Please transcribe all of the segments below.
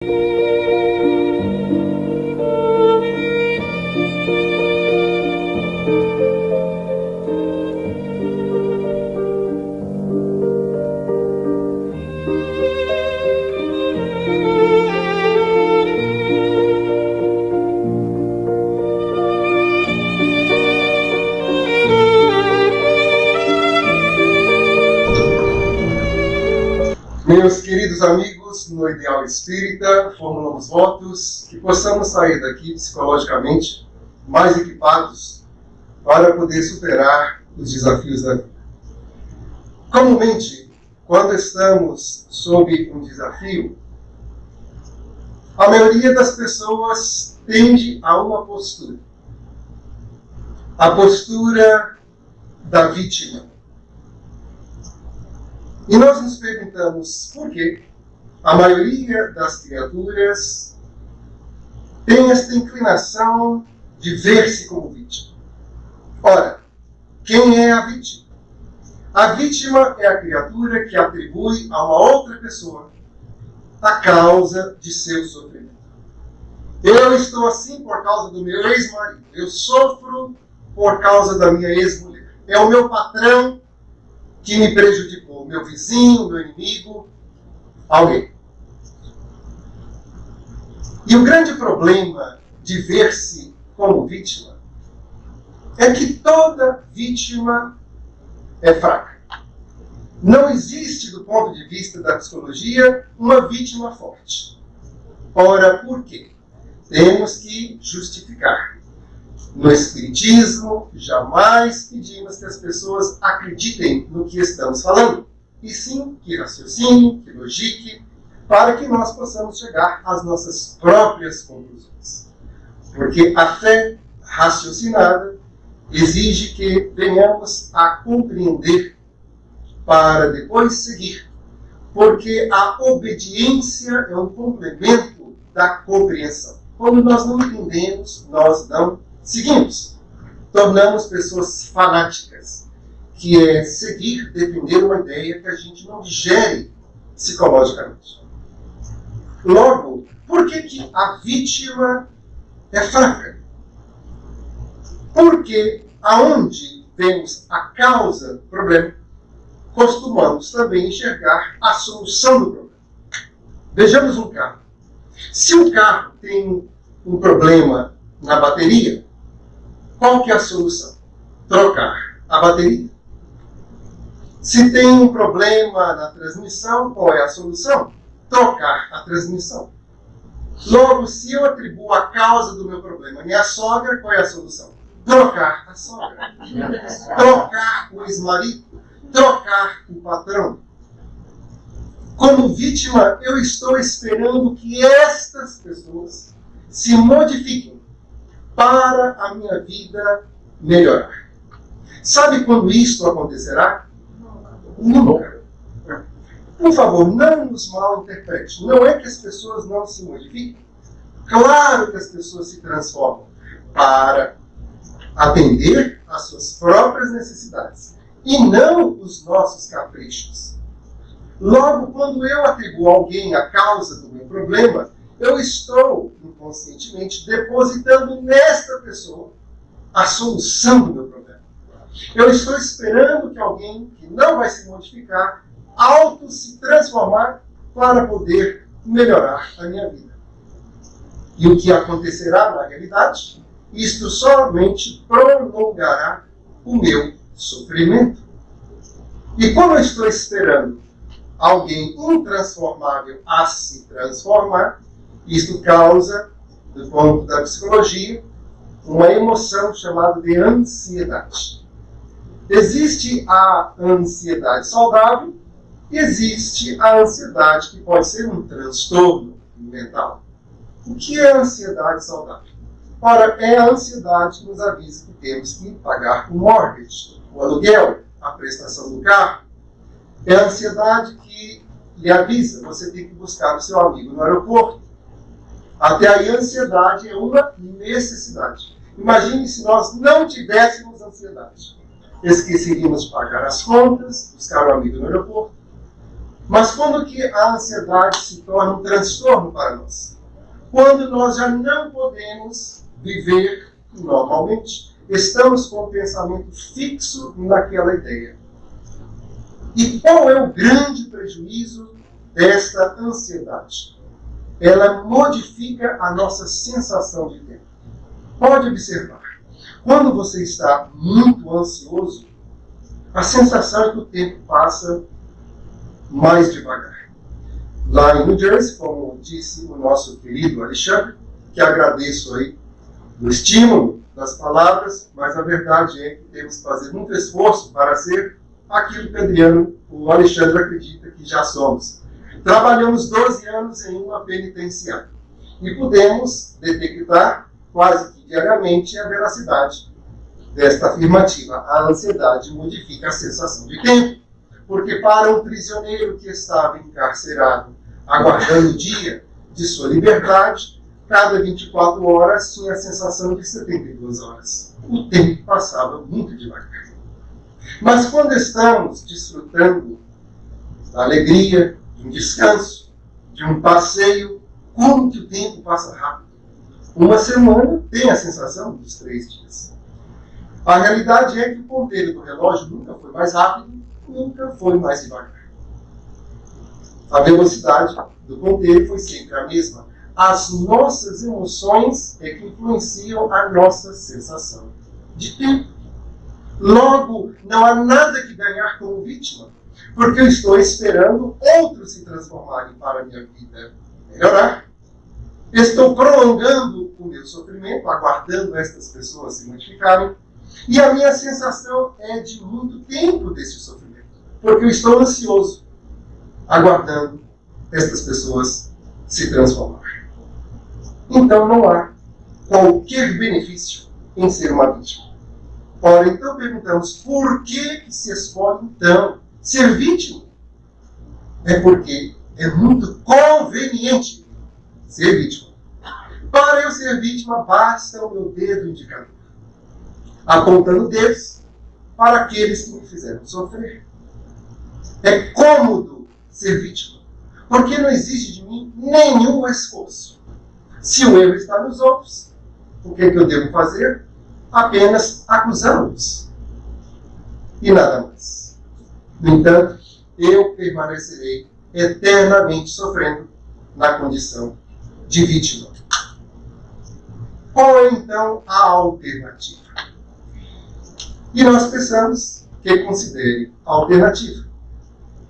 Meus queridos amigos, no Ideal Espírita, formulamos votos que possamos sair daqui psicologicamente mais equipados para poder superar os desafios da vida. Comumente, quando estamos sob um desafio, a maioria das pessoas tende a uma postura. A postura da vítima. E nós nos perguntamos por que a maioria das criaturas tem esta inclinação de ver-se como vítima. Ora, quem é a vítima? A vítima é a criatura que atribui a uma outra pessoa a causa de seu sofrimento. Eu estou assim por causa do meu ex-marido. Eu sofro por causa da minha ex-mulher. É o meu patrão que me prejudicou, meu vizinho, meu inimigo, alguém. E o grande problema de ver-se como vítima é que toda vítima é fraca. Não existe, do ponto de vista da psicologia, uma vítima forte. Ora, por quê? Temos que justificar. No Espiritismo, jamais pedimos que as pessoas acreditem no que estamos falando, e sim que raciocinem, que logiquem, para que nós possamos chegar às nossas próprias conclusões. Porque a fé raciocinada exige que venhamos a compreender para depois seguir, porque a obediência é um complemento da compreensão. Quando nós não entendemos, nós não seguimos. Tornamos pessoas fanáticas, que é seguir, defender uma ideia que a gente não digere psicologicamente. Logo, por que a vítima é fraca? Porque aonde vemos a causa do problema, costumamos também enxergar a solução do problema. Vejamos um carro. Se um carro tem um problema na bateria, qual que é a solução? Trocar a bateria. Se tem um problema na transmissão, qual é a solução? Trocar a transmissão. Logo, se eu atribuo a causa do meu problema à minha sogra, qual é a solução? Trocar a sogra. Trocar o ex-marido. Trocar o patrão. Como vítima, eu estou esperando que estas pessoas se modifiquem para a minha vida melhorar. Sabe quando isto acontecerá? Nunca. Por favor, não nos mal interprete. Não é que as pessoas não se modifiquem. Claro que as pessoas se transformam para atender às suas próprias necessidades e não os nossos caprichos. Logo, quando eu atribuo a alguém a causa do meu problema, eu estou, inconscientemente, depositando nesta pessoa a solução do meu problema. Eu estou esperando que alguém que não vai se modificar, se transformar para poder melhorar a minha vida. E o que acontecerá na realidade? Isto somente prolongará o meu sofrimento. E como eu estou esperando alguém intransformável a se transformar, isto causa, do ponto da psicologia, uma emoção chamada de ansiedade. Existe a ansiedade saudável e existe a ansiedade que pode ser um transtorno mental. O que é a ansiedade saudável? Ora, é a ansiedade que nos avisa que temos que pagar o mortgage, o aluguel, a prestação do carro. É a ansiedade que lhe avisa, você tem que buscar o seu amigo no aeroporto. Até aí, a ansiedade é uma necessidade. Imagine se nós não tivéssemos ansiedade. Esqueceríamos de pagar as contas, buscar o amigo no aeroporto. Mas quando que a ansiedade se torna um transtorno para nós? Quando nós já não podemos viver normalmente. Estamos com o pensamento fixo naquela ideia. E qual é o grande prejuízo desta ansiedade? Ela modifica a nossa sensação de tempo. Pode observar. Quando você está muito ansioso, a sensação é que o tempo passa mais devagar. Lá em New Jersey, como disse o nosso querido Alexandre, que agradeço aí o estímulo das palavras, mas a verdade é que temos que fazer muito esforço para ser aquilo que Adriano, o Alexandre acredita que já somos. Trabalhamos 12 anos em uma penitenciária e pudemos detectar quase que diariamente a veracidade desta afirmativa. A ansiedade modifica a sensação de tempo, porque para um prisioneiro que estava encarcerado, aguardando o dia de sua liberdade, cada 24 horas tinha a sensação de 72 horas. O tempo passava muito devagar. Mas quando estamos desfrutando da alegria, de um descanso, de um passeio, como que o tempo passa rápido? Uma semana tem a sensação dos 3 dias. A realidade é que o ponteiro do relógio nunca foi mais rápido, nunca foi mais devagar. A velocidade do ponteiro foi sempre a mesma. As nossas emoções é que influenciam a nossa sensação de tempo. Logo, não há nada que ganhar como vítima, porque eu estou esperando outros se transformarem para a minha vida melhorar. Estou prolongando o meu sofrimento, aguardando estas pessoas se modificarem, e a minha sensação é de muito tempo desse sofrimento, porque eu estou ansioso, aguardando estas pessoas se transformarem. Então não há qualquer benefício em ser uma vítima. Ora, então perguntamos, por que se escolhe então ser vítima? É porque é muito conveniente ser vítima. Para eu ser vítima, basta o meu dedo indicador, apontando dedos para aqueles que me fizeram sofrer. É cômodo ser vítima, porque não exige de mim nenhum esforço. Se o erro está nos outros, o que eu devo fazer? Apenas acusá-los. E nada mais. No entanto, eu permanecerei eternamente sofrendo na condição de vítima. Qual é então a alternativa? E nós pensamos que considere a alternativa.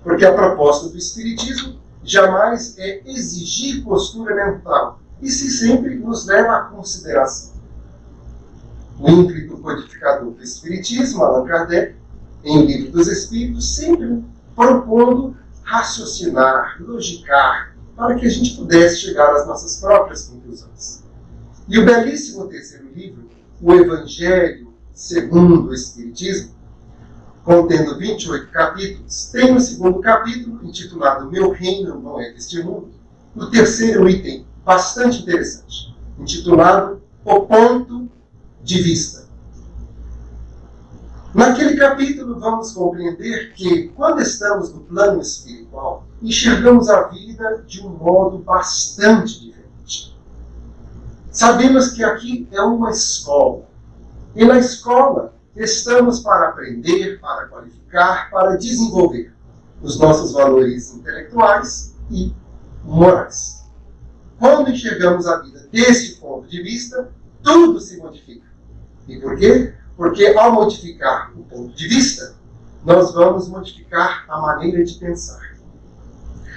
Porque a proposta do Espiritismo jamais é exigir postura mental, e se sempre nos leva à consideração. O ímpeto codificador do Espiritismo, Allan Kardec, em O Livro dos Espíritos, sempre propondo raciocinar, logicar, para que a gente pudesse chegar às nossas próprias conclusões. E o belíssimo terceiro livro, O Evangelho segundo o Espiritismo, contendo 28 capítulos, tem no segundo capítulo, intitulado Meu Reino Não É Deste Mundo, o terceiro item, bastante interessante, intitulado O Ponto de Vista. Naquele capítulo vamos compreender que, quando estamos no plano espiritual, enxergamos a vida de um modo bastante diferente. Sabemos que aqui é uma escola, e na escola estamos para aprender, para qualificar, para desenvolver os nossos valores intelectuais e morais. Quando enxergamos a vida deste ponto de vista, tudo se modifica. E por quê? Porque ao modificar o ponto de vista, nós vamos modificar a maneira de pensar.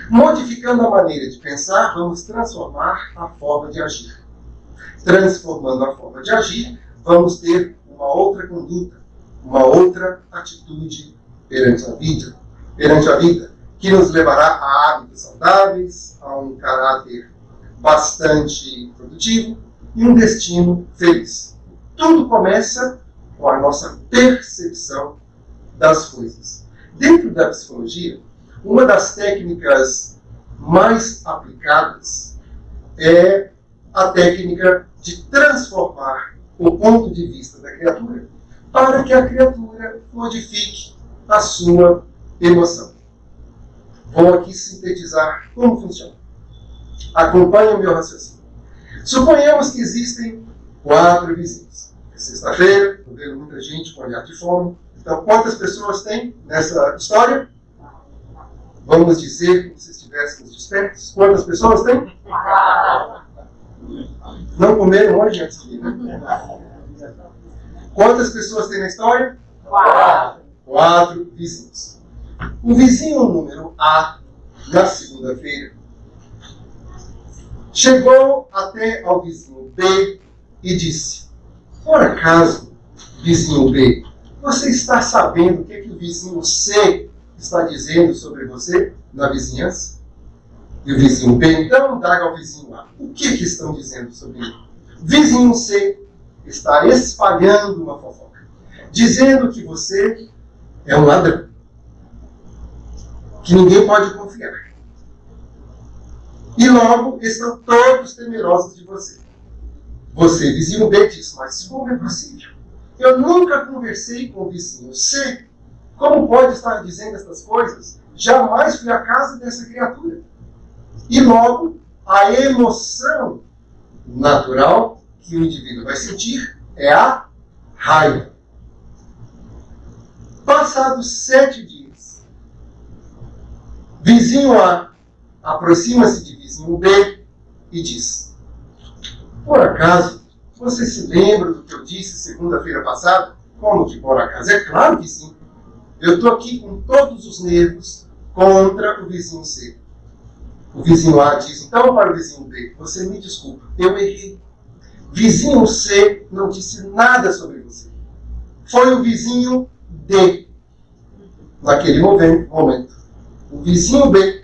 Modificando a maneira de pensar, vamos transformar a forma de agir. Transformando a forma de agir, vamos ter uma outra conduta, uma outra atitude perante a vida, que nos levará a hábitos saudáveis, a um caráter bastante produtivo e um destino feliz. Tudo começa com a nossa percepção das coisas. Dentro da psicologia, uma das técnicas mais aplicadas é a técnica de transformar o ponto de vista da criatura para que a criatura modifique a sua emoção. Vou aqui sintetizar como funciona. Acompanhe o meu raciocínio. Suponhamos que existem 4 vizinhos. É sexta-feira, estou vendo muita gente com olhar de fome. Então, quantas pessoas tem nessa história? Vamos dizer, como se estivéssemos despertos, quantas pessoas tem? Não comeram hoje antes de vir, né? Quantas pessoas tem na história? 4 vizinhos. O vizinho número A, na segunda-feira, chegou até ao vizinho B e disse: por acaso, vizinho B, você está sabendo o que o vizinho C está dizendo sobre você na vizinhança? E o vizinho B então indaga ao vizinho A: o que estão dizendo sobre mim? O vizinho C está espalhando uma fofoca, dizendo que você é um ladrão, que ninguém pode confiar. E logo estão todos temerosos de você. Você, vizinho B, diz: mas como é possível? Eu nunca conversei com o vizinho C. Como pode estar dizendo estas coisas? Jamais fui à casa dessa criatura. E logo, a emoção natural que o indivíduo vai sentir é a raiva. Passados 7 dias, vizinho A aproxima-se de vizinho B e diz: por acaso, você se lembra do que eu disse segunda-feira passada? Como que por acaso? É claro que sim. Eu estou aqui com todos os nervos contra o vizinho C. O vizinho A diz então para o vizinho B: você me desculpa, eu errei. Vizinho C não disse nada sobre você. Foi o vizinho D. Naquele momento, o vizinho B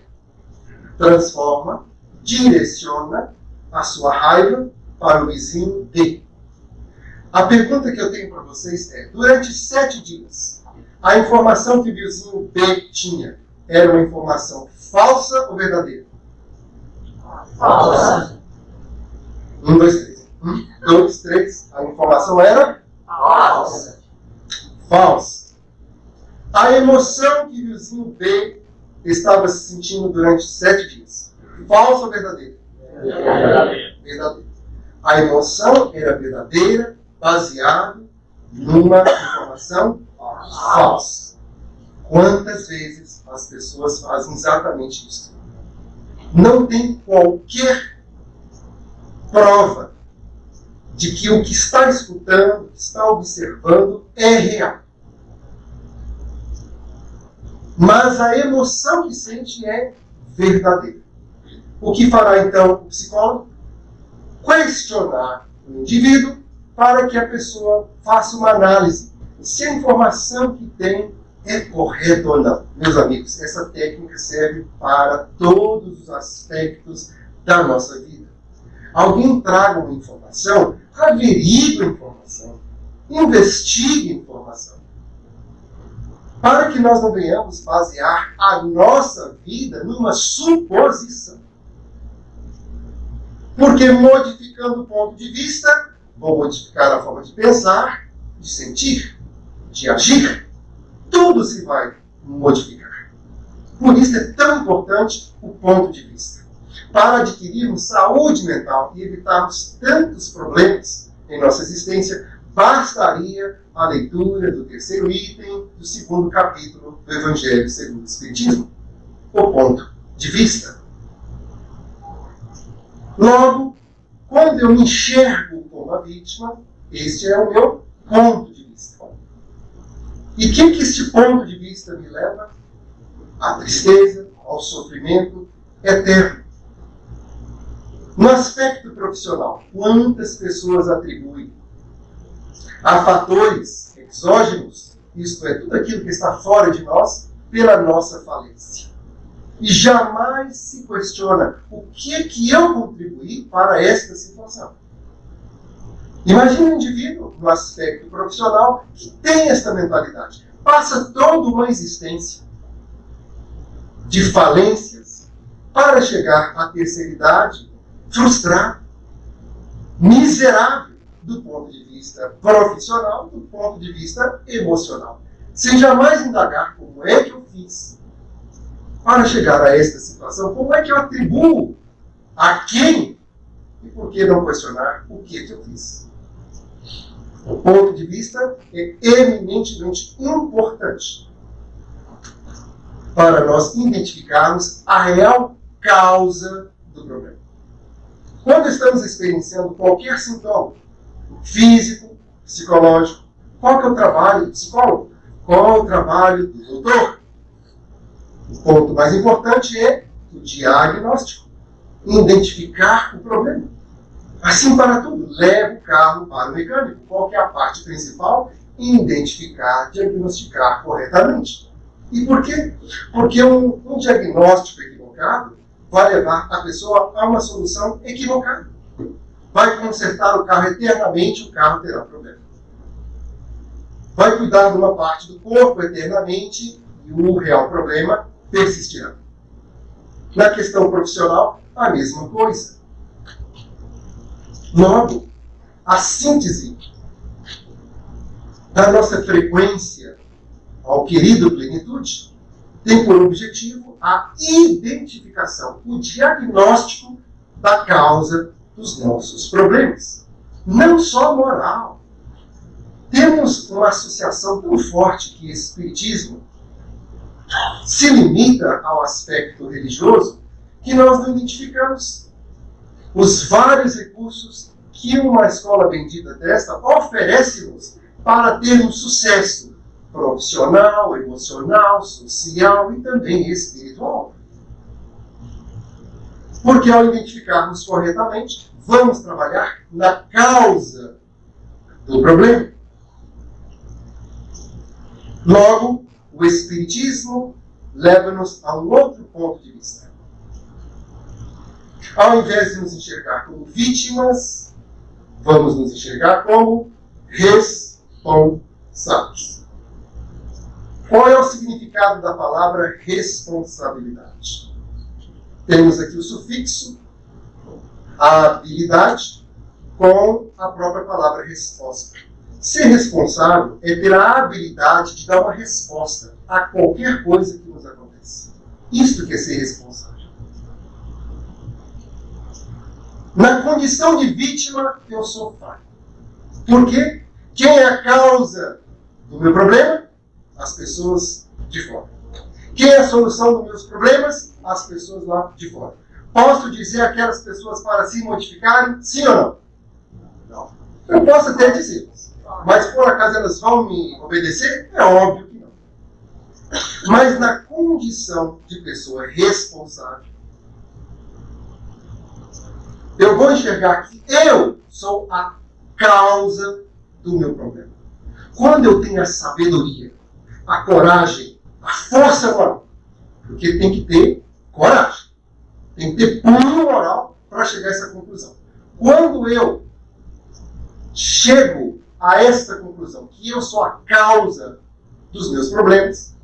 transforma, direciona a sua raiva para o vizinho D. A pergunta que eu tenho para vocês é: durante 7 dias, a informação que o vizinho B tinha era uma informação falsa ou verdadeira? Falsa. 1, 2, 3. 1, 2, 3. A informação era? Falsa. Falsa. A emoção que o vizinho B estava se sentindo durante 7 dias, falsa ou verdadeira? Verdadeira. A emoção era verdadeira, baseada numa informação falsa. Quantas vezes as pessoas fazem exatamente isso? Não tem qualquer prova de que o que está escutando, o que está observando é real. Mas a emoção que sente é verdadeira. O que fará então o psicólogo? Questionar o indivíduo para que a pessoa faça uma análise se a informação que tem é correta ou não. Meus amigos, essa técnica serve para todos os aspectos da nossa vida. Alguém traga uma informação, averigue a informação, investigue a informação, para que nós não venhamos basear a nossa vida numa suposição. Porque modificando o ponto de vista, vou modificar a forma de pensar, de sentir, de agir. Tudo se vai modificar. Por isso é tão importante o ponto de vista. Para adquirirmos saúde mental e evitarmos tantos problemas em nossa existência, bastaria a leitura do 3º item do 2º capítulo do Evangelho segundo o Espiritismo. O ponto de vista. Logo, quando eu me enxergo como a vítima, este é o meu ponto de vista. E o que este ponto de vista me leva? À tristeza, ao sofrimento eterno. No aspecto profissional, quantas pessoas atribuem a fatores exógenos, isto é, tudo aquilo que está fora de nós, pela nossa falência. E jamais se questiona o que eu contribuí para esta situação. Imagine um indivíduo, no aspecto profissional, que tem esta mentalidade. Passa toda uma existência de falências para chegar à terceira idade frustrado, miserável, do ponto de vista profissional, do ponto de vista emocional. Sem jamais indagar como é que eu fiz Para chegar a esta situação, como é que eu atribuo a quem e por que não questionar o que eu fiz? O ponto de vista é eminentemente importante para nós identificarmos a real causa do problema. Quando estamos experienciando qualquer sintoma físico, psicológico, qual que é o trabalho do psicólogo? Qual é o trabalho do doutor? O ponto mais importante é o diagnóstico. Identificar o problema. Assim para tudo. Leva o carro para o mecânico. Qual que é a parte principal? Identificar, diagnosticar corretamente. E por quê? Porque um diagnóstico equivocado vai levar a pessoa a uma solução equivocada. Vai consertar o carro eternamente, o carro terá problema. Vai cuidar de uma parte do corpo eternamente e o real problema persistirá. Na questão profissional, a mesma coisa. Logo, a síntese da nossa frequência ao querido plenitude tem por objetivo a identificação, o diagnóstico da causa dos nossos problemas. Não só moral. Temos uma associação tão forte que o Espiritismo se limita ao aspecto religioso que nós não identificamos os vários recursos que uma escola bendita desta oferece-nos para ter um sucesso profissional, emocional, social e também espiritual. Porque ao identificarmos corretamente, vamos trabalhar na causa do problema. Logo, o Espiritismo leva-nos a um outro ponto de vista. Ao invés de nos enxergar como vítimas, vamos nos enxergar como responsáveis. Qual é o significado da palavra responsabilidade? Temos aqui o sufixo, a habilidade, com a própria palavra resposta. Ser responsável é ter a habilidade de dar uma resposta a qualquer coisa que nos aconteça. Isto que é ser responsável. Na condição de vítima, eu sou falho. Por quê? Quem é a causa do meu problema? As pessoas de fora. Quem é a solução dos meus problemas? As pessoas lá de fora. Posso dizer aquelas pessoas para se modificarem? Sim ou não? Não. Eu posso até dizer. Mas por acaso elas vão me obedecer? É óbvio que não. Mas na condição de pessoa responsável, eu vou enxergar que eu sou a causa do meu problema. Quando eu tenho a sabedoria, a coragem, a força moral, porque tem que ter coragem, tem que ter punho moral para chegar a essa conclusão. Quando eu chego a esta conclusão, que eu sou a causa dos meus problemas,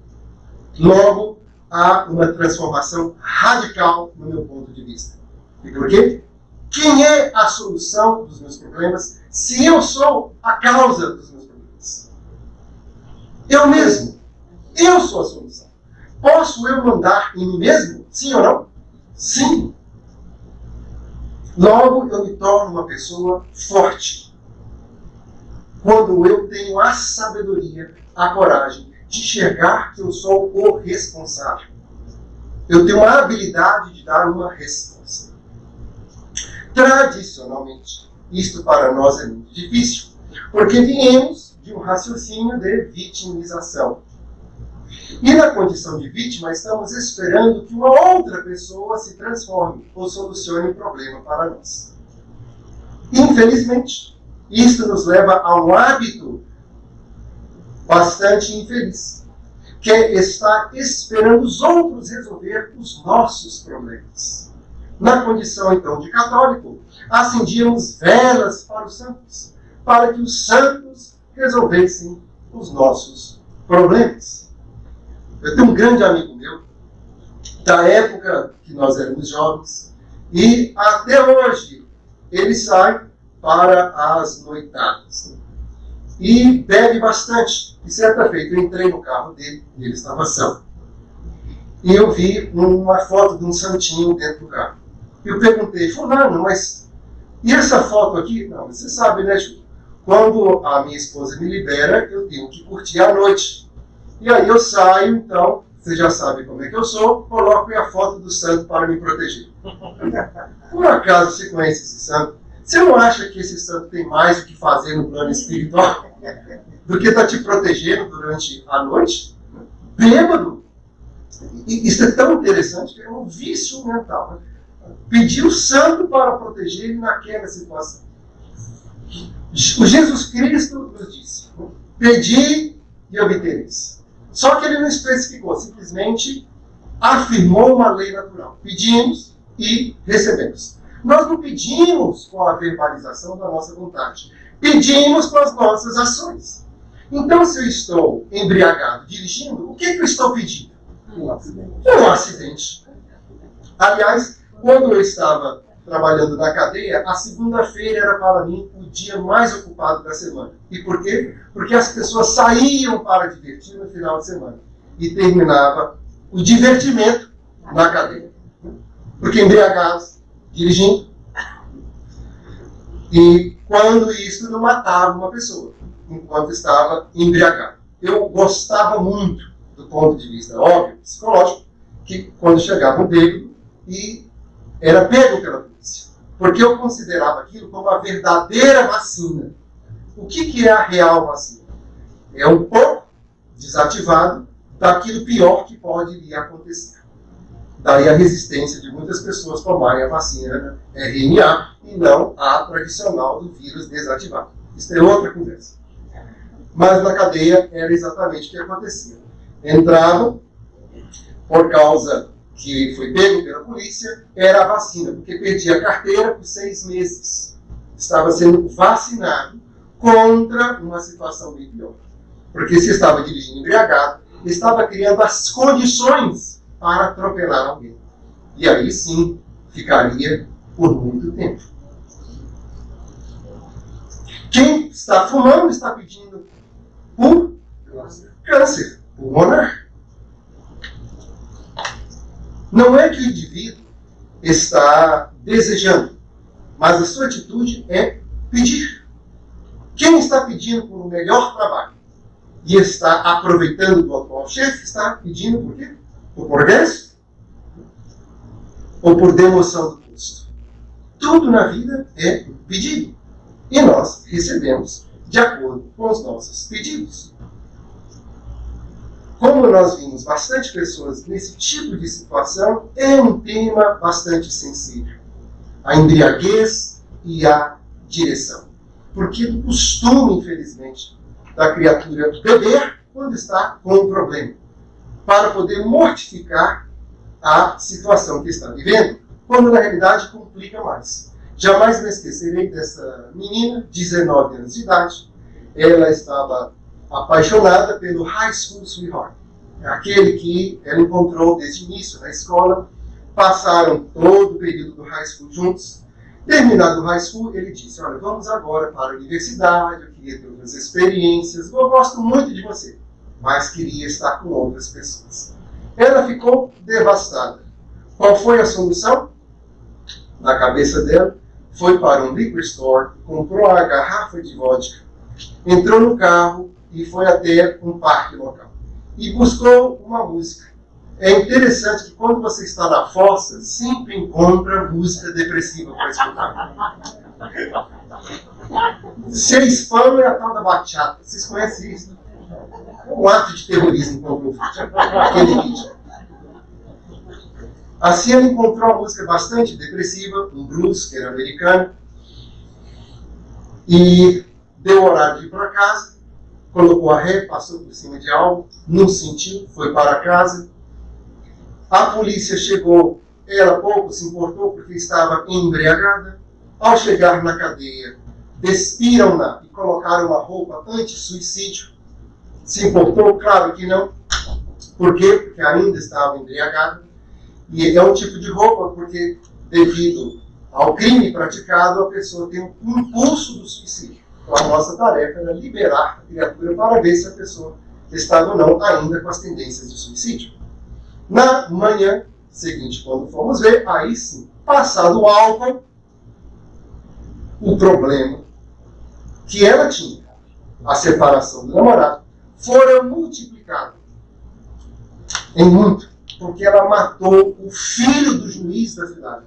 logo há uma transformação radical no meu ponto de vista. E por quê? Quem é a solução dos meus problemas se eu sou a causa dos meus problemas? Eu mesmo. Eu sou a solução. Posso eu mandar em mim mesmo? Sim ou não? Sim. Logo, eu me torno uma pessoa forte. Quando eu tenho a sabedoria, a coragem de enxergar que eu sou o responsável. Eu tenho a habilidade de dar uma resposta. Tradicionalmente, isto para nós é muito difícil, porque viemos de um raciocínio de vitimização. E na condição de vítima, estamos esperando que uma outra pessoa se transforme ou solucione o problema para nós. Infelizmente, isto nos leva a um hábito bastante infeliz, que é estar esperando os outros resolver os nossos problemas. Na condição, então, de católico, acendíamos velas para os santos, para que os santos resolvessem os nossos problemas. Eu tenho um grande amigo meu, da época que nós éramos jovens, e até hoje ele sai para as noitadas. E bebe bastante. E certa feita eu entrei no carro dele, e ele estava são. e eu vi uma foto de um santinho dentro do carro. Eu perguntei, fulano, mas e essa foto aqui? Não, você sabe, né, Ju? Quando a minha esposa me libera, eu tenho que curtir a noite. E aí eu saio, então, você já sabe como é que eu sou, coloco a foto do santo para me proteger. Por acaso você conhece esse santo? Você não acha que esse santo tem mais o que fazer no plano espiritual do que estar te protegendo durante a noite? Bêbado! E isso é tão interessante que é um vício mental. Né? Pedir o santo para proteger ele naquela situação. O Jesus Cristo nos disse, pedi e obtereis. Só que ele não especificou, simplesmente afirmou uma lei natural. Pedimos e recebemos. Nós não pedimos com a verbalização da nossa vontade. Pedimos com as nossas ações. Então, se eu estou embriagado dirigindo, o que eu estou pedindo? Um acidente. Aliás, quando eu estava trabalhando na cadeia, a segunda-feira era para mim o dia mais ocupado da semana. E por quê? Porque as pessoas saíam para divertir no final de semana. E terminava o divertimento na cadeia. Porque embriagados, dirigindo. E quando isso não matava uma pessoa, enquanto estava embriagado. Eu gostava muito, do ponto de vista óbvio, psicológico, que quando chegava um bêbado e era pego pela polícia. Porque eu considerava aquilo como a verdadeira vacina. O que é a real vacina? É um pouco desativado daquilo pior que pode lhe acontecer. Daí a resistência de muitas pessoas tomarem a vacina RNA e não a tradicional do vírus desativado. Isso é outra conversa. Mas na cadeia era exatamente o que acontecia. Entravam, por causa que foi pego pela polícia, era a vacina, porque perdia a carteira por 6 meses. Estava sendo vacinado contra uma situação bem pior. Porque se estava dirigindo embriagado, estava criando as condições para atropelar alguém. E aí sim, ficaria por muito tempo. Quem está fumando está pedindo por câncer pulmonar. Não é que o indivíduo está desejando, mas a sua atitude é pedir. Quem está pedindo por um melhor trabalho e está aproveitando do atual chefe, está pedindo por quê? Por progresso? Ou por demoção do posto? Tudo na vida é pedido. E nós recebemos de acordo com os nossos pedidos. Como nós vimos bastante pessoas nesse tipo de situação, é um tema bastante sensível. A embriaguez e a direção. Porque do costume, infelizmente, da criatura beber quando está com um problema, para poder mortificar a situação que está vivendo, quando na realidade complica mais. Jamais me esquecerei dessa menina, 19 anos de idade. Ela estava apaixonada pelo High School Sweetheart. Aquele que ela encontrou desde o início na escola. Passaram todo o período do High School juntos. Terminado o High School, ele disse, olha, vamos agora para a universidade, eu queria ter outras experiências, eu gosto muito de você, mas queria estar com outras pessoas. Ela ficou devastada. Qual foi a solução? Na cabeça dela, foi para um liquor store, comprou uma garrafa de vodka, entrou no carro e foi até um parque local. E buscou uma música. É interessante que quando você está na fossa, sempre encontra música depressiva para escutar. Ser fã é a tal da bachata. Vocês conhecem isso? É um ato de terrorismo contra aquele vídeo. Assim ela encontrou uma música bastante depressiva, um blues, que era americano, e deu o horário de ir para casa, colocou a ré, passou por cima de algo, não sentiu, foi para casa. A polícia chegou, ela pouco se importou porque estava embriagada. Ao chegar na cadeia, despiram-na e colocaram uma roupa anti-suicídio. Se importou? Claro que não. Por quê? Porque ainda estava embriagada. E é um tipo de roupa porque, devido ao crime praticado, a pessoa tem um impulso do suicídio. Então, a nossa tarefa era liberar a criatura para ver se a pessoa estava ou não ainda com as tendências de suicídio. Na manhã seguinte, quando fomos ver, aí sim, passado o álcool, o problema que ela tinha, a separação do namorado, fora multiplicado em muito, porque ela matou o filho do juiz da cidade.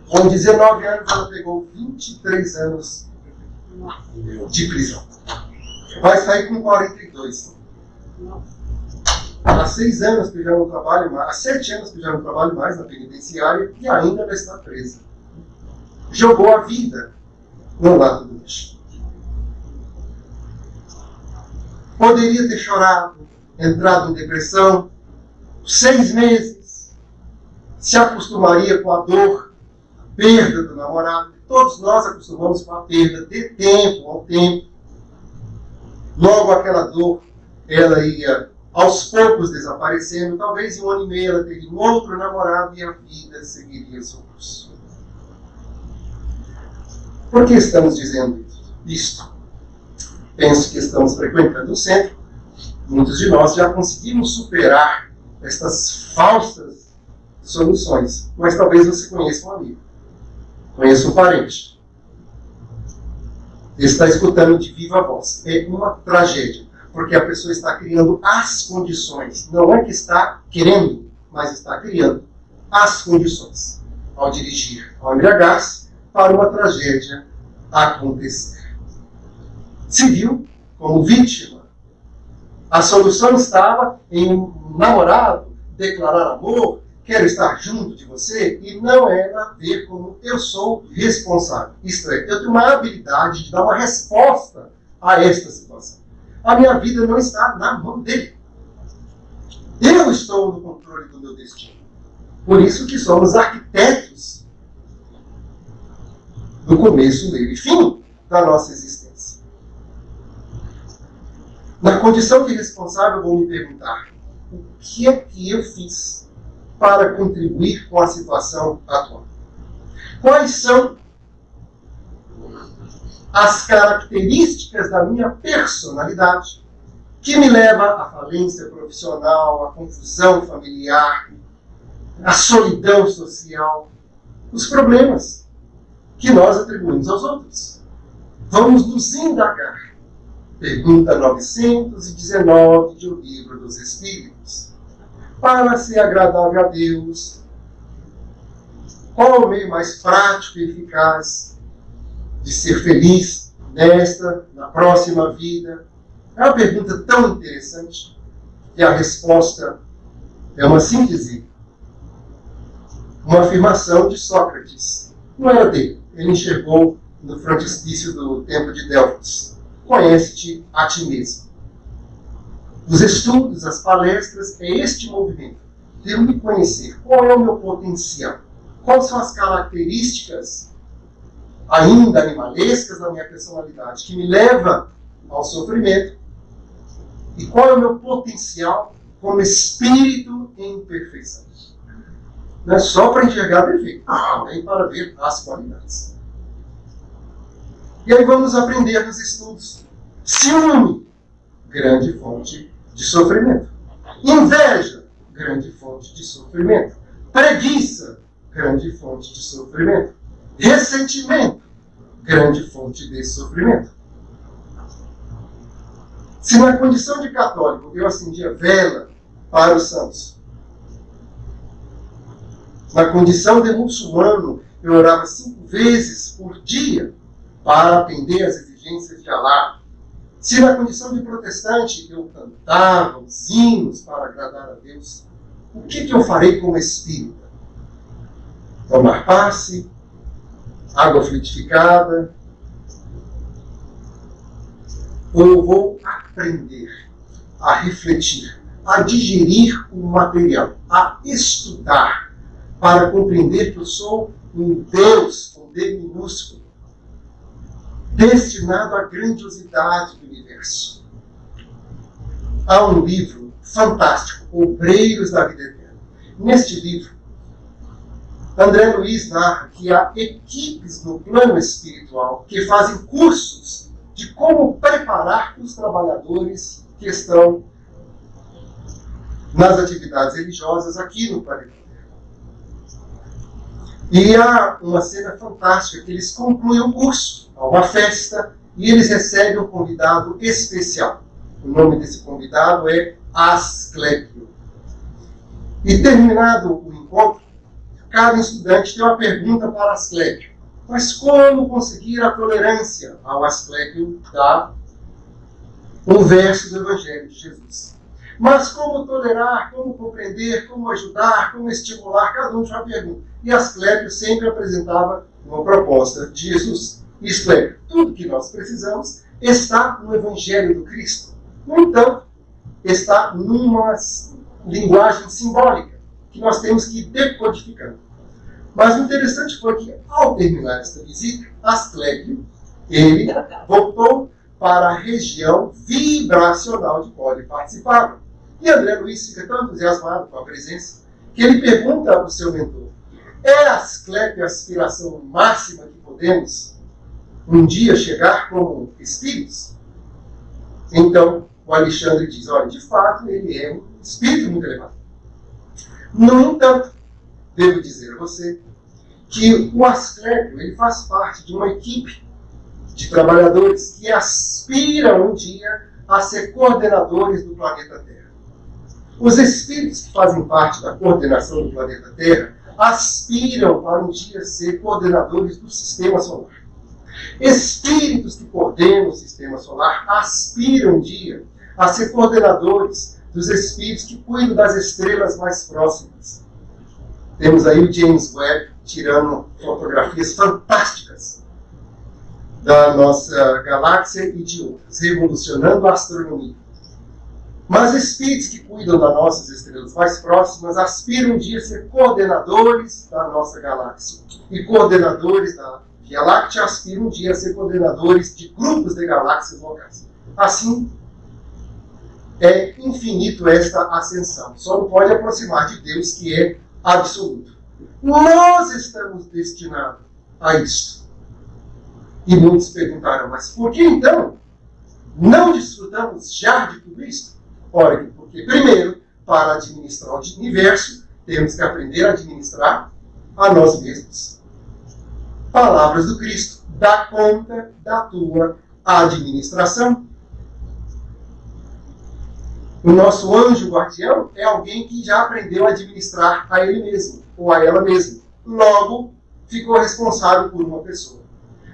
Com 19 anos, ela pegou 23 anos de prisão. Vai sair com 42. Há 6 anos que eu já não trabalho mais, há 7 anos que eu já não trabalho mais na penitenciária e ainda ela está presa. Jogou a vida no lado do lixo. Poderia ter chorado, entrado em depressão, 6 meses, se acostumaria com a dor, a perda do namorado. Todos nós acostumamos com a perda de tempo ao tempo. Logo aquela dor, ela ia aos poucos desaparecendo. Talvez em 1 ano e meio ela teria um outro namorado e a vida seguiria seu curso. Por que estamos dizendo isto? Penso que estamos frequentando o centro. Muitos de nós já conseguimos superar estas falsas soluções. Mas talvez você conheça um amigo, conheça um parente. Ele está escutando de viva voz. É uma tragédia, porque a pessoa está criando as condições. Não é que está querendo, mas está criando as condições ao dirigir, ao embriagar-se, para uma tragédia acontecer. Se viu como vítima. A solução estava em um namorado declarar amor, quero estar junto de você, e não era ver como eu sou responsável. Isto é, eu tenho uma habilidade de dar uma resposta a esta situação. A minha vida não está na mão dele. Eu estou no controle do meu destino. Por isso que somos arquitetos do começo, meio e fim da nossa existência. Na condição de responsável, eu vou me perguntar: o que é que eu fiz para contribuir com a situação atual? Quais são as características da minha personalidade que me leva à falência profissional, à confusão familiar, à solidão social, os problemas que nós atribuímos aos outros? Vamos nos indagar. Pergunta 919 de O Livro dos Espíritos. Para ser agradável a Deus, qual é o meio mais prático e eficaz de ser feliz nesta, na próxima vida? É uma pergunta tão interessante que a resposta é uma síntese, uma afirmação de Sócrates. Não era dele, ele enxergou no frontispício do Templo de Delfos. Conhece-te a ti mesmo. Os estudos, as palestras, é este movimento de eu me conhecer. Qual é o meu potencial? Quais são as características ainda animalescas da minha personalidade que me leva ao sofrimento? E qual é o meu potencial como espírito em perfeição? Não é só para enxergar defeito, também para ver as qualidades. E aí vamos aprender nos estudos. Ciúme, grande fonte de sofrimento. Inveja, grande fonte de sofrimento. Preguiça, grande fonte de sofrimento. Ressentimento, grande fonte de sofrimento. Se na condição de católico eu acendia vela para os santos, na condição de muçulmano eu orava 5 vezes por dia para atender às exigências de Alá. Se na condição de protestante eu cantava os hinos para agradar a Deus, o que eu farei como espírita? Tomar passe, água frutificada, ou eu vou aprender a refletir, a digerir o material, a estudar, para compreender que eu sou um Deus, com D minúsculo, destinado à grandiosidade do universo. Há um livro fantástico, Obreiros da Vida Eterna. Neste livro, André Luiz narra que há equipes no plano espiritual que fazem cursos de como preparar os trabalhadores que estão nas atividades religiosas aqui no planeta Terra. E há uma cena fantástica que eles concluem o curso, há uma festa, e eles recebem um convidado especial. O nome desse convidado é Asclépio. E terminado o encontro, cada estudante tem uma pergunta para Asclépio. Mas como conseguir a tolerância? Ao Asclépio dá um verso do Evangelho de Jesus. Mas como tolerar, como compreender, como ajudar, como estimular? Cada um tinha uma pergunta. E Asclépio sempre apresentava uma proposta de Jesus. Isto é, tudo que nós precisamos está no Evangelho do Cristo. No entanto, está numa linguagem simbólica que nós temos que ir decodificando. Mas o interessante foi que, ao terminar esta visita, Asclépio, ele voltou para a região vibracional de qual ele participava. E André Luiz fica tão entusiasmado com a presença que ele pergunta ao seu mentor: é Asclépio a aspiração máxima que podemos um dia chegar como espíritos? Então, o Alexandre diz: olha, de fato, ele é um espírito muito elevado. No entanto, devo dizer a você que o Asclépio ele faz parte de uma equipe de trabalhadores que aspiram um dia a ser coordenadores do planeta Terra. Os espíritos que fazem parte da coordenação do planeta Terra aspiram para um dia ser coordenadores do sistema solar. Espíritos que coordenam o sistema solar aspiram um dia a ser coordenadores dos espíritos que cuidam das estrelas mais próximas. Temos aí o James Webb tirando fotografias fantásticas da nossa galáxia e de outras, revolucionando a astronomia. Mas espíritos que cuidam das nossas estrelas mais próximas aspiram um dia a ser coordenadores da nossa galáxia. E coordenadores da Via Láctea aspiram um dia a ser coordenadores de grupos de galáxias locais. Assim, é infinito esta ascensão. Só não pode aproximar de Deus, que é absoluto. Nós estamos destinados a isto. E muitos perguntaram: mas por que então não desfrutamos já de tudo isto? Ora, porque primeiro, para administrar o universo, temos que aprender a administrar a nós mesmos. Palavras do Cristo: dá conta da tua administração. O nosso anjo guardião é alguém que já aprendeu a administrar a ele mesmo, ou a ela mesma. Logo, ficou responsável por uma pessoa.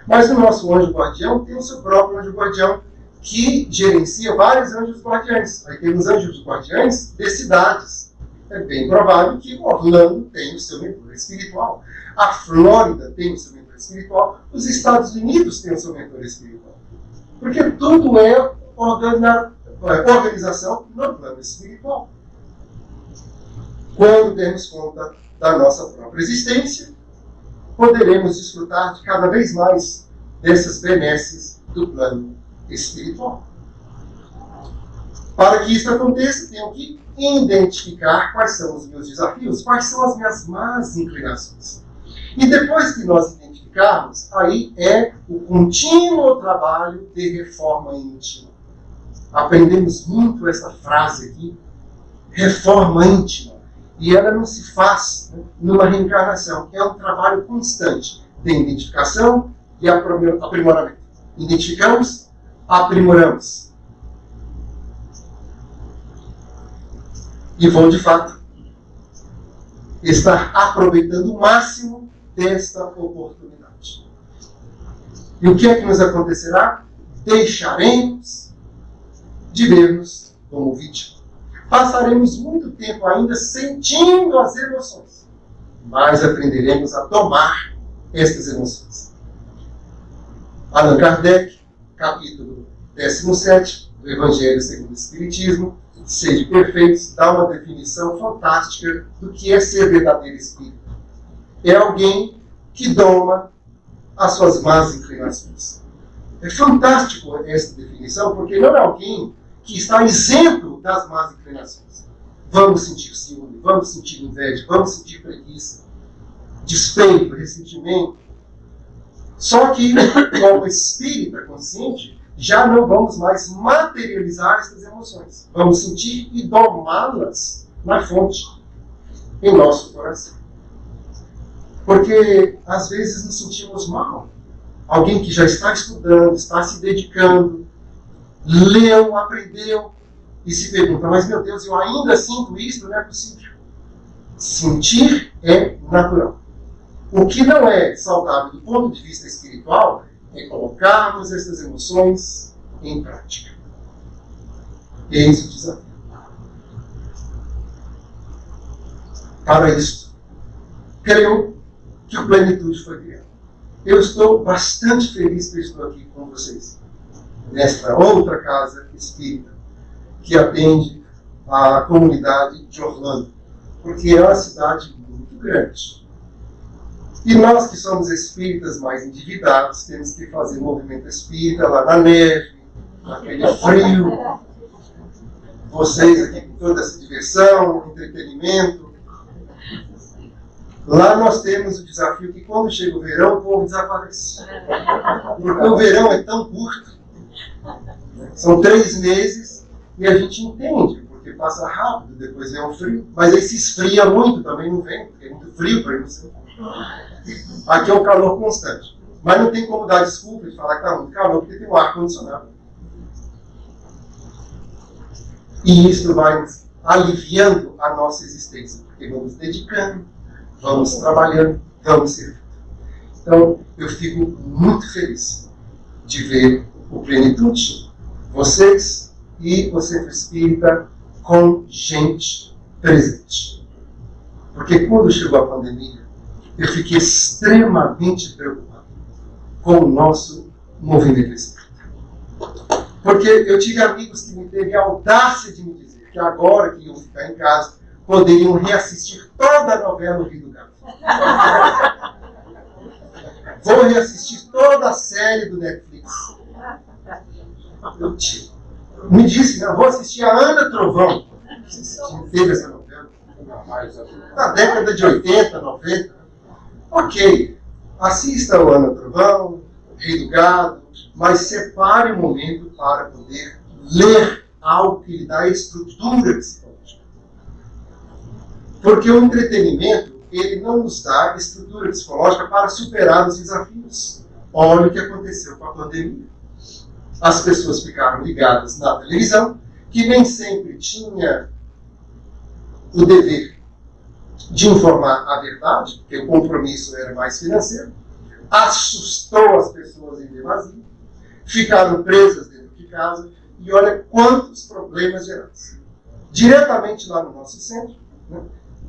Mas o nosso anjo guardião tem o seu próprio anjo guardião, que gerencia vários anjos guardiães. Aí temos anjos guardiães de cidades. É bem provável que Orlando tenha o seu mentor espiritual. A Flórida tem o seu mentor espiritual. Os Estados Unidos têm o seu mentor espiritual. Porque tudo é organização no plano espiritual. Quando demos conta da nossa própria existência, poderemos desfrutar de cada vez mais dessas benesses do plano espiritual. Para que isso aconteça, tenho que identificar quais são os meus desafios, quais são as minhas más inclinações. E depois que nós identificarmos, aí é o contínuo trabalho de reforma íntima. Aprendemos muito essa frase aqui, reforma íntima. E ela não se faz numa reencarnação, é um trabalho constante de identificação e aprimoramento. Identificamos, aprimoramos. E vão, de fato, estar aproveitando o máximo desta oportunidade. E o que é que nos acontecerá? Deixaremos de ver-nos como vítima. Passaremos muito tempo ainda sentindo as emoções, mas aprenderemos a domar estas emoções. Allan Kardec, capítulo 17 do Evangelho segundo o Espiritismo, Sede Perfeitos, dá uma definição fantástica do que é ser verdadeiro espírito. É alguém que doma as suas más inclinações. É fantástico essa definição, porque não é alguém que está isento das más inclinações. Vamos sentir ciúme, vamos sentir inveja, vamos sentir preguiça, despeito, ressentimento. Só que, como espírita consciente, já não vamos mais materializar essas emoções. Vamos sentir e domá-las na fonte, em nosso coração. Porque às vezes nos sentimos mal. Alguém que já está estudando, está se dedicando, leu, aprendeu e se pergunta, mas meu Deus, eu ainda sinto isso? Não é possível. Sentir é natural. O que não é saudável do ponto de vista espiritual é colocarmos essas emoções em prática. Eis o desafio. Para isso, creio que o Plenitude foi criado. Eu estou bastante feliz que estou aqui com vocês, nesta outra casa espírita, que atende a comunidade de Orlando, porque é uma cidade muito grande. E nós que somos espíritas mais endividados, temos que fazer movimento espírita lá na neve, naquele frio. Vocês aqui com toda essa diversão, entretenimento. Lá nós temos o desafio que quando chega o verão, o povo desaparece. Porque o verão é tão curto. São 3 meses e a gente entende, porque passa rápido, depois vem o frio. Mas aí se esfria muito, também não vem, porque é muito frio para eles. Aqui é um calor constante. Mas não tem como dar desculpa e falar que está muito calor, porque tem um ar-condicionado. E isso vai aliviando a nossa existência, porque vamos dedicando, vamos trabalhando, vamos servindo. Então, eu fico muito feliz de ver o Plenitude, vocês e o Centro Espírita com gente presente. Porque quando chegou a pandemia, eu fiquei extremamente preocupado com o nosso movimento espírita. Porque eu tive amigos que me teve a audácia de me dizer que agora que iam ficar em casa, poderiam reassistir toda a novela O Rio do Gato. Vou reassistir toda a série do Netflix. Eu me disse, eu vou assistir a Ana Trovão. Teve essa novela? Na década de 80, 90. Ok, assista o Ana Trovão, Rei do Gado, mas separe um momento para poder ler algo que lhe dá estrutura psicológica. Porque o entretenimento, ele não nos dá estrutura psicológica para superar os desafios. Olha o que aconteceu com a pandemia. As pessoas ficaram ligadas na televisão, que nem sempre tinha o dever de informar a verdade, porque o compromisso era mais financeiro, assustou as pessoas em demasia, ficaram presas dentro de casa, e olha quantos problemas gerados. Diretamente lá no nosso centro, né,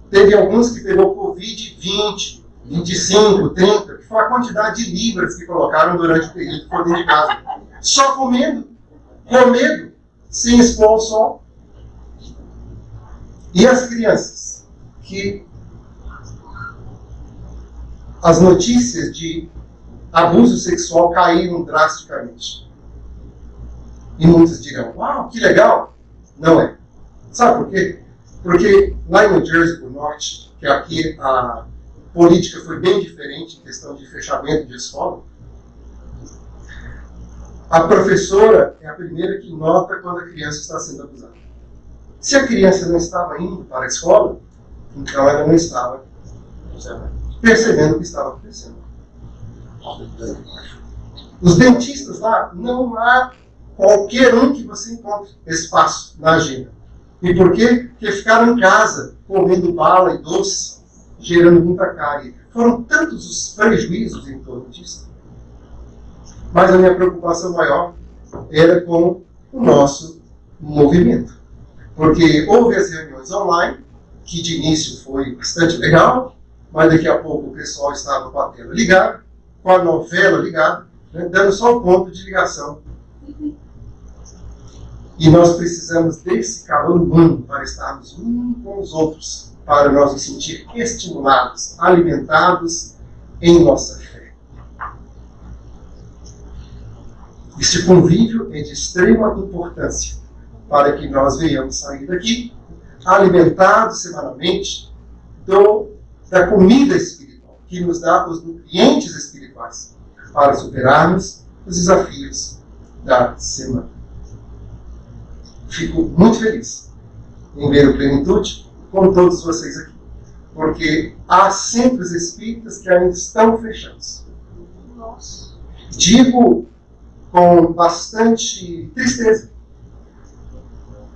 teve alguns que pegou Covid 20, 25, 30, que foi a quantidade de libras que colocaram durante o período que foram dentro de casa. Só comendo, com medo, sem expor ao sol. E as crianças, que as notícias de abuso sexual caíram drasticamente. E muitos dirão, uau, que legal. Não é. Sabe por quê? Porque lá em New Jersey, do norte, que aqui a política foi bem diferente em questão de fechamento de escola, a professora é a primeira que nota quando a criança está sendo abusada. Se a criança não estava indo para a escola, então ela não estava percebendo o que estava acontecendo. Os dentistas lá, não há qualquer um que você encontre espaço na agenda. E por quê? Porque ficaram em casa, comendo bala e doce, gerando muita cárie. Foram tantos os prejuízos em torno disso. Mas a minha preocupação maior era com o nosso movimento. Porque houve as reuniões online, que de início foi bastante legal, mas daqui a pouco o pessoal estava com a tela ligada, com a novela ligada, né, dando só o ponto de ligação. E nós precisamos desse calor humano para estarmos uns com os outros, para nós nos sentir estimulados, alimentados em nossa fé. Esse convívio é de extrema importância para que nós venhamos sair daqui alimentados semanalmente da comida espiritual, que nos dá os nutrientes espirituais para superarmos os desafios da semana. Fico muito feliz em ver o Plenitude com todos vocês aqui. Porque há centros espíritas que ainda estão fechados. Nossa. Digo com bastante tristeza.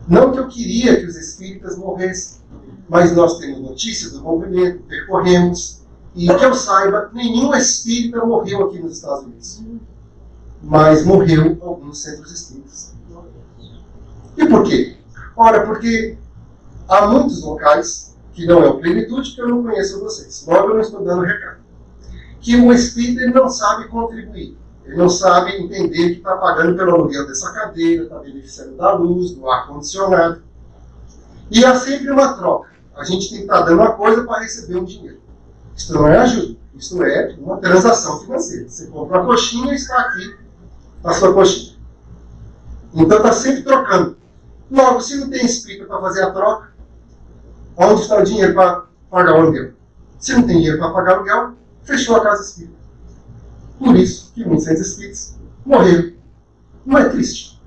Não que eu queria que os espíritas morressem, mas nós temos notícia do movimento, percorremos, e que eu saiba, nenhum espírita morreu aqui nos Estados Unidos. Mas morreu alguns centros espíritas. E por quê? Ora, porque há muitos locais, que não é o Plenitude, que eu não conheço vocês. Logo eu não estou dando recado. Que o espírita ele não sabe contribuir. Ele não sabe entender que está pagando pelo aluguel dessa cadeira, está beneficiando da luz, do ar-condicionado. E há sempre uma troca. A gente tem que estar dando uma coisa para receber um dinheiro. Isto não é ajuda. Isto é uma transação financeira. Você compra uma coxinha e está aqui a sua coxinha. Então está sempre trocando. Logo, se não tem espírita para fazer a troca, onde está o dinheiro para pagar o aluguel? Se não tem dinheiro para pagar o aluguel, fechou a casa espírita. Por isso que muitos centros espíritas morreram. Não é triste?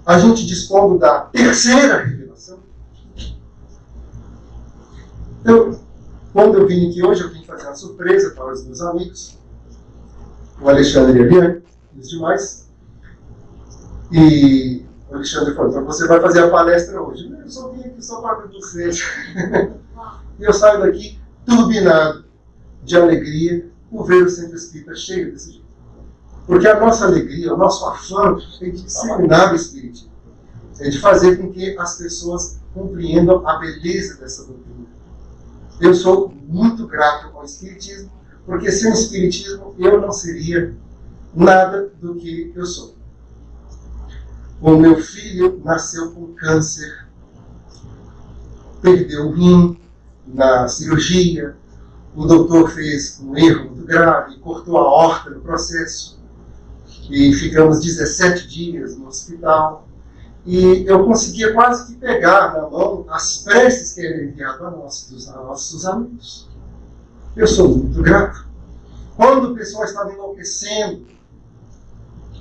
A gente dispondo da terceira revelação. Quando eu vim aqui hoje, eu vim fazer uma surpresa para os meus amigos, o Alexandre e a Eliane, e os demais. E o Alexandre falou: então você vai fazer a palestra hoje. Eu só vim aqui só para ver vocês. E eu saio daqui turbinado de alegria por ver o centro espírita cheio desse jeito. Porque a nossa alegria, o nosso afã é de disseminar o espiritismo. É de fazer com que as pessoas compreendam a beleza dessa doutrina. Eu sou muito grato ao espiritismo, porque sem o espiritismo eu não seria nada do que eu sou. O meu filho nasceu com câncer, perdeu o rim na cirurgia, o doutor fez um erro muito grave, cortou a aorta no processo, e ficamos 17 dias no hospital. E eu conseguia quase que pegar na mão as preces que eram enviadas a nossos amigos. Eu sou muito grato. Quando o pessoal estava enlouquecendo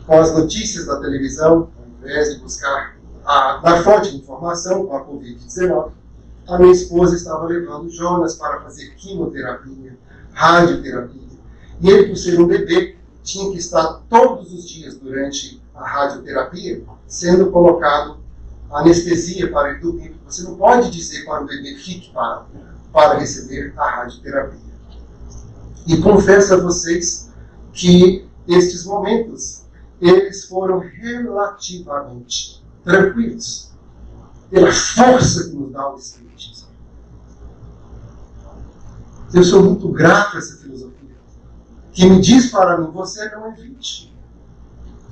com as notícias da televisão, ao invés de buscar na fonte de informação com a Covid-19, a minha esposa estava levando o Jonas para fazer quimioterapia, radioterapia. E ele, por ser um bebê, tinha que estar todos os dias durante a radioterapia sendo colocado anestesia para ele dormir. Você não pode dizer para o bebê fique para receber a radioterapia. E confesso a vocês que estes momentos, eles foram relativamente tranquilos, pela força que nos dá o Espiritismo. Eu sou muito grato a essa filosofia, que me diz para mim: você não evite.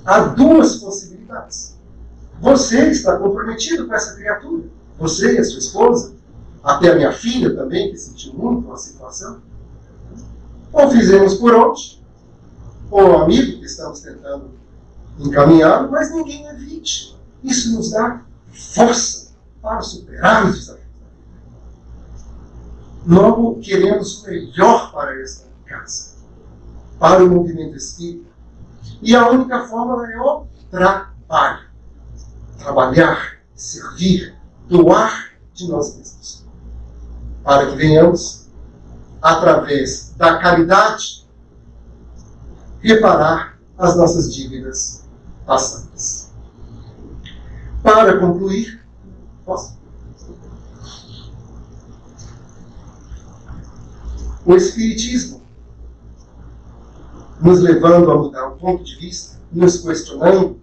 Há duas possibilidades. Você está comprometido com essa criatura, você e a sua esposa, até a minha filha também, que sentiu muito a situação. Ou fizemos por onde, ou um amigo que estamos tentando encaminhá-lo, mas ninguém evite. Isso nos dá força para superar os desafios. Logo, queremos o melhor para esta casa, para o movimento espírita. E a única forma é o trabalho. Trabalhar, servir, doar de nós mesmos. Para que venhamos, através da caridade, reparar as nossas dívidas passadas. Para concluir, posso? O Espiritismo, nos levando a mudar o ponto de vista, nos questionando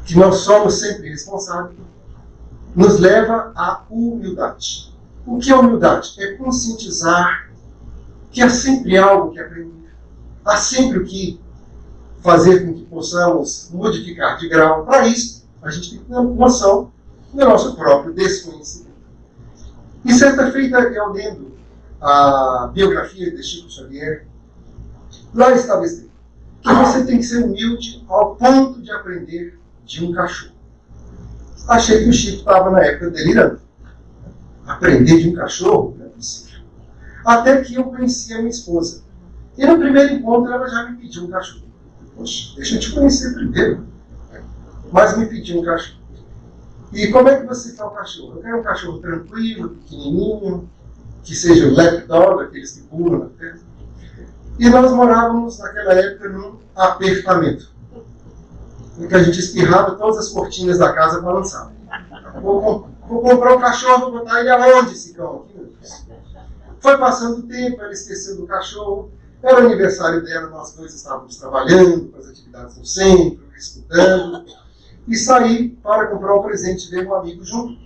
que nós somos sempre responsáveis, nos leva à humildade. O que é humildade? É conscientizar que há sempre algo que aprender, há sempre o que fazer com que possamos modificar de grau. Para isso, a gente tem que ter noção do nosso próprio desconhecimento. E certa feita, eu lendo a biografia de Chico Xavier, lá estabeleceu que você tem que ser humilde ao ponto de aprender de um cachorro. Achei que o Chico estava na época delirando. Aprender de um cachorro? Não é possível. Até que eu conheci a minha esposa. E no primeiro encontro ela já me pediu um cachorro. Poxa, deixa eu te conhecer primeiro. Mas me pediu um cachorro. E como é que você quer o cachorro? Eu quero um cachorro tranquilo, pequenininho, que seja o lapdog, aqueles que pulam na terra. E nós morávamos naquela época num apertamento, em que a gente espirrava, todas as cortinas da casa balançavam. Vou comprar um cachorro, vou botar ele aonde, esse cão? Aqui, meu Deus. Foi passando o tempo, ela esqueceu do cachorro. Era o aniversário dela, nós dois estávamos trabalhando, com as atividades no centro, estudando. E saí para comprar um presente, ver um amigo junto.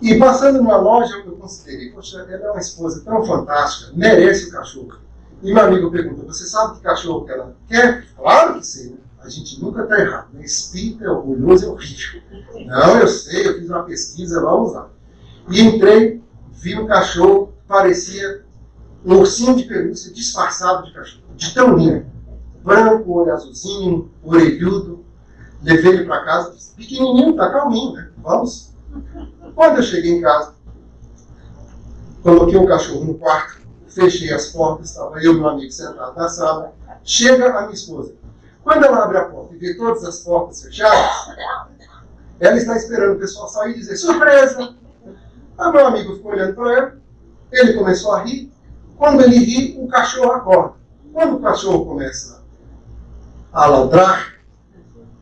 E passando numa loja, eu considerei, poxa, ela é uma esposa tão fantástica, merece o cachorro. E meu amigo perguntou, você sabe que cachorro que ela quer? Claro que sei, né? A gente nunca está errado, né? Espírito é orgulhoso, é horrível. Não, eu sei, eu fiz uma pesquisa, vamos lá. E entrei, vi um cachorro, parecia um ursinho de pelúcia disfarçado de cachorro, de tão lindo. Branco, olho azulzinho, orelhudo. Levei ele para casa, pequenininho, tá calminho, né? Vamos. Quando eu cheguei em casa, coloquei o cachorro no quarto, fechei as portas, estava eu e meu amigo sentado na sala. Chega a minha esposa. Quando ela abre a porta e vê todas as portas fechadas, ela está esperando o pessoal sair e dizer, surpresa! Aí meu amigo ficou olhando para ela, ele começou a rir. Quando ele ri, o cachorro acorda. Quando o cachorro começa a ladrar,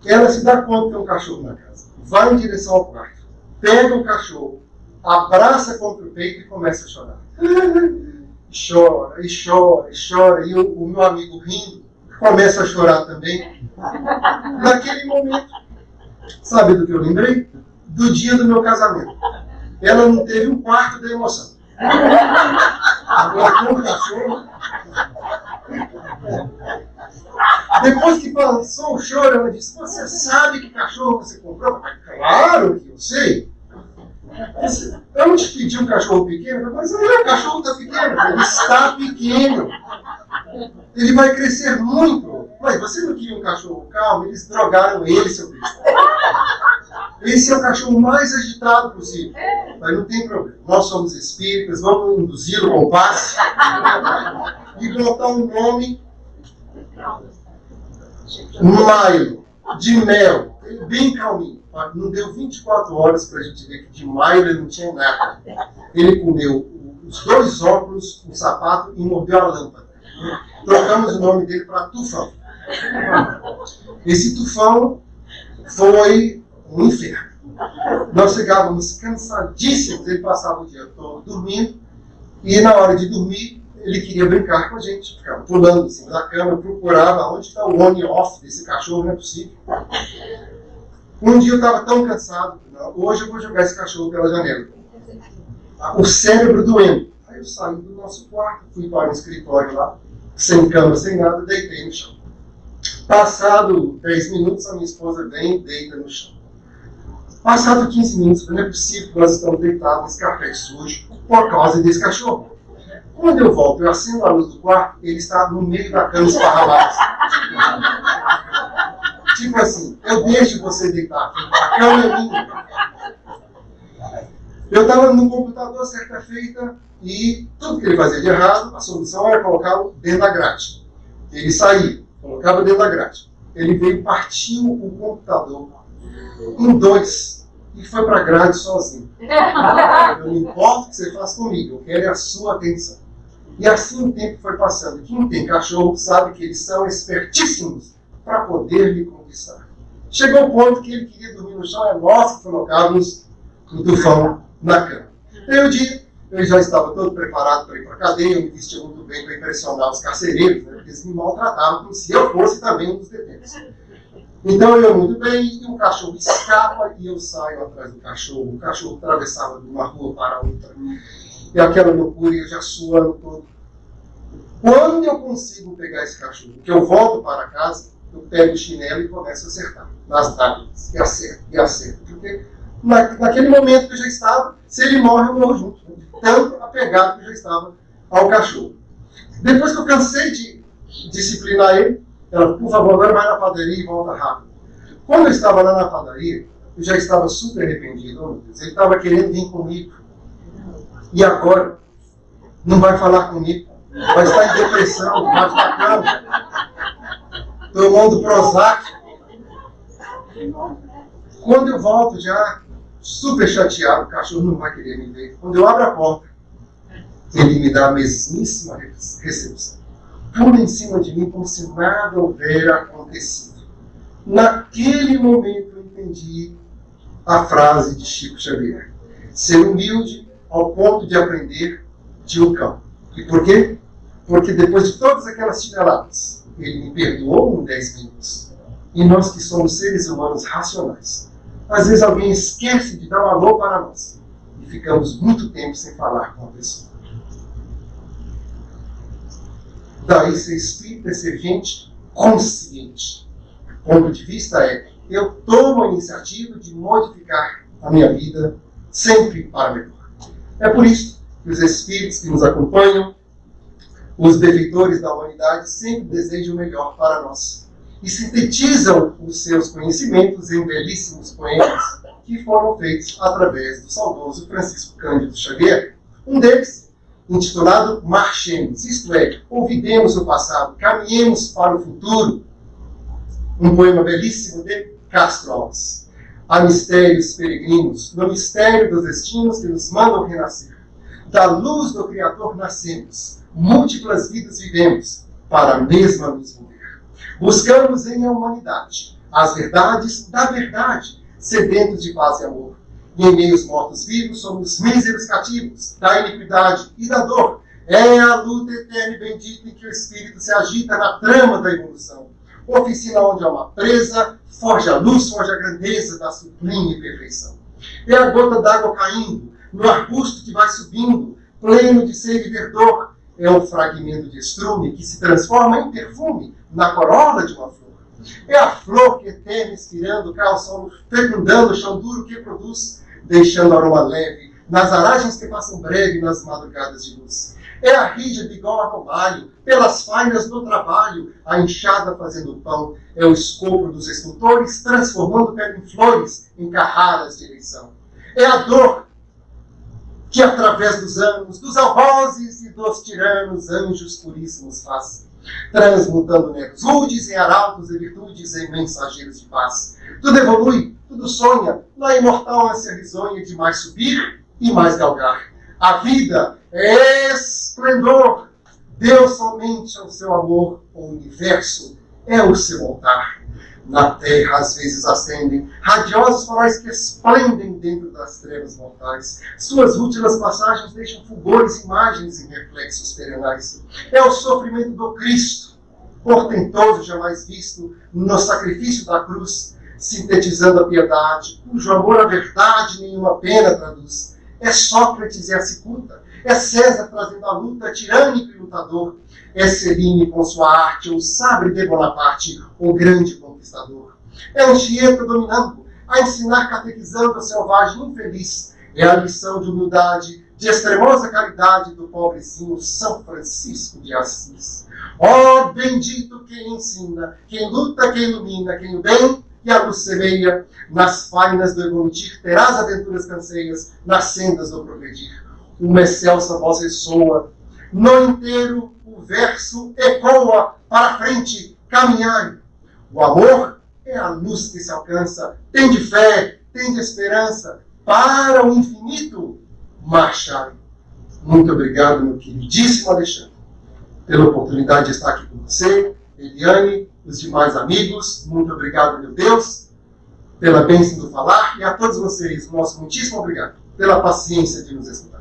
ela se dá conta que tem um cachorro na casa. Vai em direção ao quarto, pega o cachorro, abraça contra o peito e começa a chorar. Chora, e chora, e chora. E o meu amigo rindo, começa a chorar também. Naquele momento, sabe do que eu lembrei? Do dia do meu casamento. Ela não teve um quarto da emoção. Agora com o cachorro. Depois que passou o choro, ela disse, você sabe que cachorro você comprou? Claro que eu sei. Eu não te pedi um cachorro pequeno, mas o cachorro está pequeno. Ele está pequeno. Ele vai crescer muito. Mas você não queria um cachorro calmo? Eles drogaram ele, seu besta. Esse é o cachorro mais agitado possível. Mas não tem problema. Nós somos espíritas, vamos induzi-lo com passe e botar um nome Milo, de mel. Bem calminho. Não deu 24 horas para a gente ver que de Milo ele não tinha nada. Ele comeu os 2 óculos, um sapato e mordeu a lâmpada. Trocamos o nome dele para Tufão. Esse Tufão foi um inferno. Nós chegávamos cansadíssimos, ele passava o dia todo dormindo, e na hora de dormir, ele queria brincar com a gente, ficava pulando em cima da cama, procurava onde está o on-off desse cachorro, não é possível. Um dia eu estava tão cansado, hoje eu vou jogar esse cachorro pela janela. O cérebro doendo. Aí eu saí do nosso quarto, fui para o escritório lá, sem cama, sem nada, deitei no chão. Passado 10 minutos, a minha esposa vem e deita no chão. Passado 15 minutos, não é possível que nós estamos deitados nesse café sujo por causa desse cachorro. Quando eu volto, eu acendo a luz do quarto, ele está no meio da cama esparramado. Tipo assim, eu deixo você deitar aqui, a cama é minha. Eu estava no computador certa feita e tudo que ele fazia de errado, a solução era colocá-lo dentro da grade. Ele saía, colocava dentro da grade. Ele veio, partiu o computador em 2 e foi para a grade sozinho. Eu não importa o que você faça comigo, eu quero a sua atenção. E assim o tempo foi passando. Quem tem cachorro sabe que eles são espertíssimos para poder lhe conquistar. Chegou o ponto que ele queria dormir no chão, é nós que colocávamos o Tufão na cama. Meio dia, eu já estava todo preparado para ir para a cadeia, eu me vestia muito bem para impressionar os carcereiros, né, porque eles me maltratavam como se eu fosse também um dos detentos. Então eu ia muito bem, e o cachorro escapa e eu saio atrás do cachorro. O cachorro atravessava de uma rua para outra. E aquela loucura, eu já suando todo. Quando eu consigo pegar esse cachorro, que eu volto para casa, eu pego o chinelo e começo a acertar nas tábuas. E acerto, e acerto. Porque naquele momento que eu já estava, se ele morre, eu morro junto. Tanto apegado que eu já estava ao cachorro. Depois que eu cansei de disciplinar ele, ela, por favor, agora vai na padaria e volta rápido. Quando eu estava lá na padaria, eu já estava super arrependido. Oh, meu Deus, ele estava querendo vir comigo. E agora? Não vai falar comigo. Vai estar em depressão, vai ficar cama. Tomando Prozac. Quando eu volto já super chateado, o cachorro não vai querer me ver. Quando eu abro a porta, ele me dá a mesmíssima recepção. Pula em cima de mim como se nada houvera acontecido. Naquele momento eu entendi a frase de Chico Xavier: ser humilde ao ponto de aprender de um cão. E por quê? Porque depois de todas aquelas chineladas, ele me perdoou em 10 minutos. E nós que somos seres humanos racionais, às vezes alguém esquece de dar um alô para nós e ficamos muito tempo sem falar com a pessoa. Daí ser espírita é ser gente consciente. O ponto de vista é: eu tomo a iniciativa de modificar a minha vida sempre para melhor. É por isso que os espíritos que nos acompanham, os benfeitores da humanidade, sempre desejam o melhor para nós e sintetizam os seus conhecimentos em belíssimos poemas que foram feitos através do saudoso Francisco Cândido Xavier. Um deles, intitulado Marchemos, isto é, ouvidemos o passado, caminhemos para o futuro. Um poema belíssimo de Castro Alves. Há mistérios peregrinos, no mistério dos destinos que nos mandam renascer. Da luz do Criador nascemos, múltiplas vidas vivemos, para a mesma luz morrer. Buscamos em a humanidade as verdades da verdade, sedentos de paz e amor. E em meios mortos-vivos somos míseros cativos da iniquidade e da dor. É a luta eterna e bendita em que o espírito se agita na trama da evolução. Oficina onde há uma presa, forja a luz, forja a grandeza da sublime perfeição. É a gota d'água caindo no arbusto que vai subindo, pleno de sede e verdor. É o fragmento de estrume que se transforma em perfume na corola de uma flor. É a flor que eterna inspirando, cai ao solo, fecundando o chão duro que produz, deixando aroma leve nas aragens que passam breve nas madrugadas de luz. É a rija bigorna ao malho, pelas fainas do trabalho, a enxada fazendo o pão. É o escopo dos escultores, transformando pedra em flores, em carradas de eleição. É a dor que, através dos anos, dos algozes e dos tiranos, anjos puríssimos faz, transmutando negros rudes em arautos e virtudes em mensageiros de paz. Tudo evolui, tudo sonha, na imortal ânsia risonha de mais subir e mais galgar. A vida é esplendor, Deus somente é o seu amor, o universo é o seu altar. Na terra às vezes ascendem radiosos faróis que esplendem dentro das trevas mortais. Suas últimas passagens deixam fulgores, imagens em reflexos perenais. É o sofrimento do Cristo, portentoso jamais visto, no sacrifício da cruz, sintetizando a piedade, cujo amor à verdade nenhuma pena traduz. É Sócrates e a cicuta, é César trazendo a luta, tirânico e lutador. É Céline com sua arte, o sabre de Bonaparte, o grande conquistador. É Anchieta dominando, a ensinar catequizando o selvagem infeliz. É a lição de humildade, de extremosa caridade do pobrezinho São Francisco de Assis. Ó bendito quem ensina, quem luta, quem ilumina, quem o bem e a luz semeia, nas fainas do evolutir terás aventuras canseias, nas sendas do progredir. Uma excelsa voz ressoa, no inteiro o verso ecoa, para frente caminhai. O amor é a luz que se alcança, tem de fé, tem de esperança, para o infinito marchai. Muito obrigado, meu queridíssimo Alexandre, pela oportunidade de estar aqui com você, Eliane, os demais amigos. Muito obrigado, meu Deus, pela bênção do falar, e a todos vocês, nosso muitíssimo obrigado pela paciência de nos escutar.